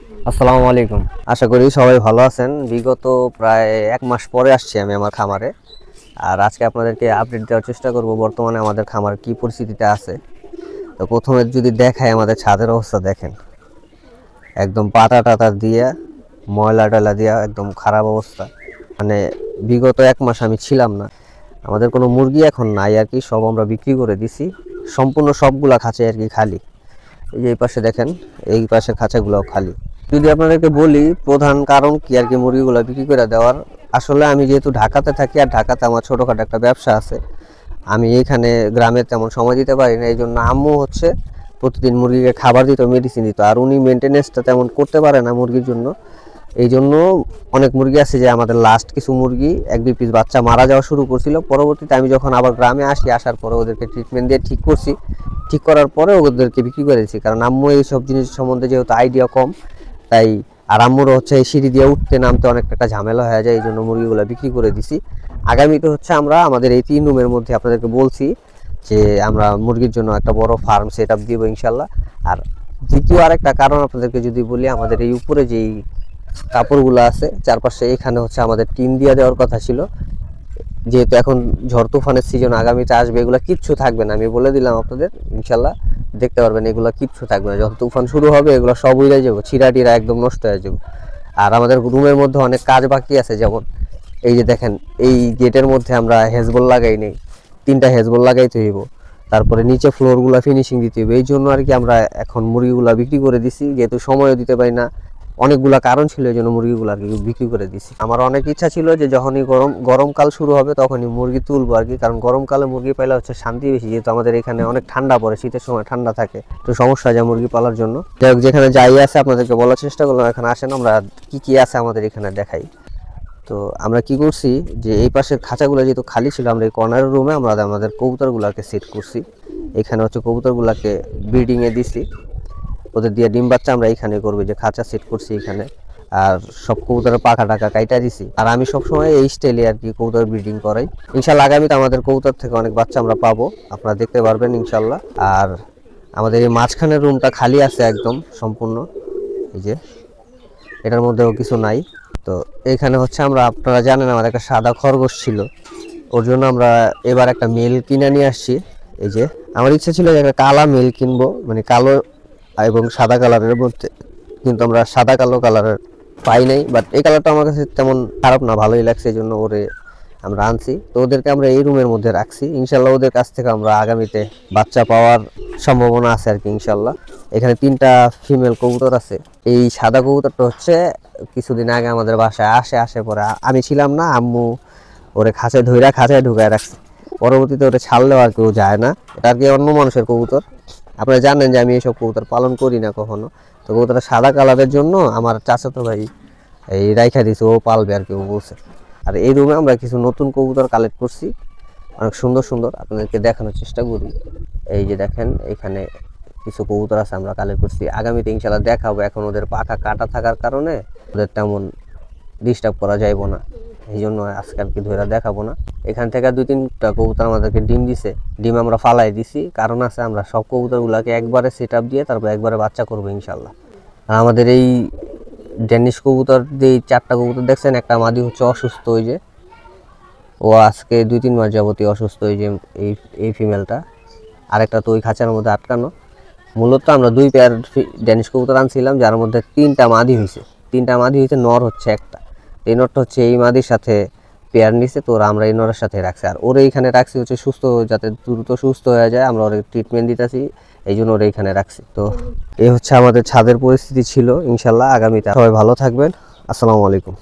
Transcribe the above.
আসসালামু আলাইকুম। আশা করি সবাই ভালো আছেন। বিগত প্রায় 1 মাস পরে আসছি আমি আমার খামারে। আর আজকে আপনাদেরকে আপডেট দেওয়ার চেষ্টা করব বর্তমানে আমাদের খামার কি পরিস্থিতিতে আছে। তো প্রথমে যদি দেখায় আমাদের ছাদের অবস্থা দেখেন, একদম পাতা টাতা দিয়া ময়লা টয়লা দিয়া একদম খারাপ অবস্থা। মানে বিগত 1 মাস আমি ছিলাম না। আমাদের কোনো মুরগি এখন নাই আর কি, সব আমরা বিক্রি করে দিছি। সম্পূর্ণ সবগুলা খাঁচা আর কি খালি। এই যে এই পাশে দেখেন, এই পাশের খাঁচাগুলোও খালি। যদি আপনাদেরকে বলি প্রধান কারণ কি আর কি মুরগিগুলো বিক্রি করে দেওয়ার, আসলে আমি যেহেতু ঢাকাতে থাকি আর ঢাকাতে আমার ছোটোখাটো একটা ব্যবসা আছে, আমি এইখানে গ্রামে তেমন সময় দিতে পারি না। এই জন্য আম্মু হচ্ছে প্রতিদিন মুরগিকে খাবার দিত, মেডিসিন দিত, আর উনি মেনটেনেন্সটা তেমন করতে পারে না মুরগির জন্য। এই জন্য অনেক মুরগি আছে যে আমাদের লাস্ট কিছু মুরগি 1-2 পিস বাচ্চা মারা যাওয়া শুরু করছিল। পরবর্তীতে আমি যখন আবার গ্রামে আসার পরে ওদেরকে ট্রিটমেন্ট দিয়ে ঠিক করছি। ঠিক করার পরে ওদেরকে বিক্রি করে দিয়েছি, কারণ আম্মু এইসব জিনিস সম্বন্ধে যেহেতু আইডিয়া কম, তাই আর আম্মুরও হচ্ছে এই সিঁড়ি দিয়ে উঠতে নামতে অনেক একটা ঝামেলা হয়ে যায়। এই জন্য মুরগিগুলো বিক্রি করে দিছি। আগামীতে হচ্ছে আমরা আমাদের এই 3 রুমের মধ্যে আপনাদেরকে বলছি যে আমরা মুরগির জন্য একটা বড় ফার্ম সেট আপ দিব ইনশাল্লাহ। আর দ্বিতীয় আরেকটা কারণ আপনাদেরকে যদি বলি, আমাদের এই উপরে যেই কাপড়গুলো আছে চারপাশে, এখানে হচ্ছে আমাদের টিন দিয়ে দেওয়ার কথা ছিল। যেহেতু এখন ঝড় তুফানের সিজন আগামীতে আসবে, এগুলো কিচ্ছু থাকবে না, আমি বলে দিলাম আপনাদের। ইনশাল্লাহ দেখতে পারবেন এগুলো কিচ্ছু থাকবে না। যখন তুফান শুরু হবে এগুলো সব উড়ে যাবে, ছিঁড়া টিরা একদম নষ্ট হয়ে যাবে। আর আমাদের রুমের মধ্যে অনেক কাজ বাকি আছে, যেমন এই যে দেখেন, এই গেটের মধ্যে আমরা হেজবল লাগাই নেই, 3টা হেজবল লাগাইতে হইব। তারপরে নিচে ফ্লোরগুলো ফিনিশিং দিতে হবে। এই জন্য আর কি আমরা এখন মুরগিগুলো বিক্রি করে দিছি, যেহেতু সময়ও দিতে পারি না। অনেকগুলা কারণ ছিল, এই জন্য মুরগিগুলো আর কি বিক্রি করে দিছি। আমার অনেক ইচ্ছা ছিল যে যখনই গরমকাল শুরু হবে তখনই মুরগি তুলবো আর কি, কারণ গরমকালে মুরগি পালা হচ্ছে শান্তি বেশি, যেহেতু আমাদের এখানে অনেক ঠান্ডা পড়ে, শীতের সময় ঠান্ডা থাকে, তো সমস্যা যায় মুরগি পালার জন্য। যাই হোক, যেখানে যাই আছে আপনাদেরকে বলার চেষ্টা করলাম। এখানে আসেন আমরা কি কি আছে আমাদের এখানে দেখাই। তো আমরা কি করছি যে এই পাশের খাঁচাগুলো যেহেতু খালি ছিল, আমরা এই কর্নারের রুমে আমরা আমাদের কবুতরগুলোকে সেট করছি। এখানে হচ্ছে কবুতরগুলোকে ব্রিডিংয়ে দিছি, ওদের দিয়ে ডিম বাচ্চা আমরা এখানে করবো, যে খাঁচা সেট করছি এখানে। আর সব কবুতরের পাখা টাকা কাইটা দিছি। আর আমি সবসময় এই স্টাইলে আর কি কবুতর ব্রিডিং করাই। ইনশাল্লাহ আগামীতে আমাদের কবুতর থেকে অনেক বাচ্চা আমরা পাবো, আপনারা দেখতে পারবেন ইনশাল্লাহ। আর আমাদের এই মাঝখানের রুমটা খালি আছে একদম সম্পূর্ণ, এই যে এটার মধ্যেও কিছু নাই। তো এখানে হচ্ছে আমরা, আপনারা জানেন আমাদের একটা সাদা খরগোশ ছিল, ওর জন্য আমরা এবার একটা মেল কিনে নিয়ে আসছি। এই যে আমার ইচ্ছা ছিল যে একটা কালা মেল কিনবো, মানে কালো এবং সাদা কালারের মধ্যে, কিন্তু আমরা সাদা কালো কালারের পাই নাই। বাট এই কালারটা আমার কাছে তেমন খারাপ না, ভালোই লাগছে, এই জন্য ওরে আমরা আনছি। তো ওদেরকে আমরা এই রুমের মধ্যে রাখছি। ইনশাল্লাহ ওদের কাছ থেকে আমরা আগামীতে বাচ্চা পাওয়ার সম্ভাবনা আছে আর কি ইনশাল্লাহ। এখানে 3টা ফিমেল কবুতর আছে। এই সাদা কবুতরটা হচ্ছে কিছুদিন আগে আমাদের বাসায় আসে পরে আমি ছিলাম না, আম্মু ওরে খাঁচায় ঢুকায় রাখছে। পরবর্তীতে ওটা ছাড়লেও আর কেউ যায় না, এটা আর কি অন্য মানুষের কবুতর। আপনারা জানেন যে আমি এইসব কবুতর পালন করি না কখনো। তো কবুতরটা সাদা কালারের জন্য আমার চাচাতো ভাই এই রাইখা দিয়েছে, ও পালবে আর কি, ও বলছে। আর এই রুমে আমরা কিছু নতুন কবুতর কালেক্ট করছি, অনেক সুন্দর সুন্দর, আপনাদেরকে দেখানোর চেষ্টা করি। এই যে দেখেন, এখানে কিছু কবুতর আছে আমরা কালেক্ট করছি, আগামীতে ইনশাল্লাহ দেখাবো। এখন ওদের পাখা কাটা থাকার কারণে ওদের তেমন ডিস্টার্ব করা যাইব না, এই জন্য আজকে আর কি ধরে দেখাবো না। এখান থেকে 2-3টা কবুতর আমাদেরকে ডিম দিছে, ডিম আমরা ফালাই দিছি। কারণ আছে, আমরা সব কবুতরগুলোকে একবারে সেট আপ দিয়ে তারপর একবারে বাচ্চা করবো ইনশাল্লাহ। আর আমাদের এই ডেনিশ কবুতর যে 4টা কবুতর দেখছেন, একটা মাদি হচ্ছে অসুস্থ, ওই যে ও আজকে 2-3 মাস যাবতীয় অসুস্থ, ওই যে এই ফিমেলটা। আরেকটা তো ওই খাঁচার মধ্যে আটকানো। মূলত আমরা 2 পেয়ার ডেনিশ কবুতর আনছিলাম, যার মধ্যে 3টা মাদি হয়েছে। 3টা মাদি হয়েছে, নর হচ্ছে একটা। এই নরটা হচ্ছে এই মাদির সাথে পেয়ার নিছে, তো আমরা এই নরের সাথে রাখছি। আর ওরে এইখানে রাখছি হচ্ছে সুস্থ, যাতে দ্রুত সুস্থ হয়ে যায়, আমরা ওর ট্রিটমেন্ট দিতেছি, এই জন্য ওরা এইখানে রাখছি। তো এই হচ্ছে আমাদের ছাদের পরিস্থিতি ছিল। ইনশাল্লাহ আগামীতে সবাই ভালো থাকবেন। আসসালামু আলাইকুম।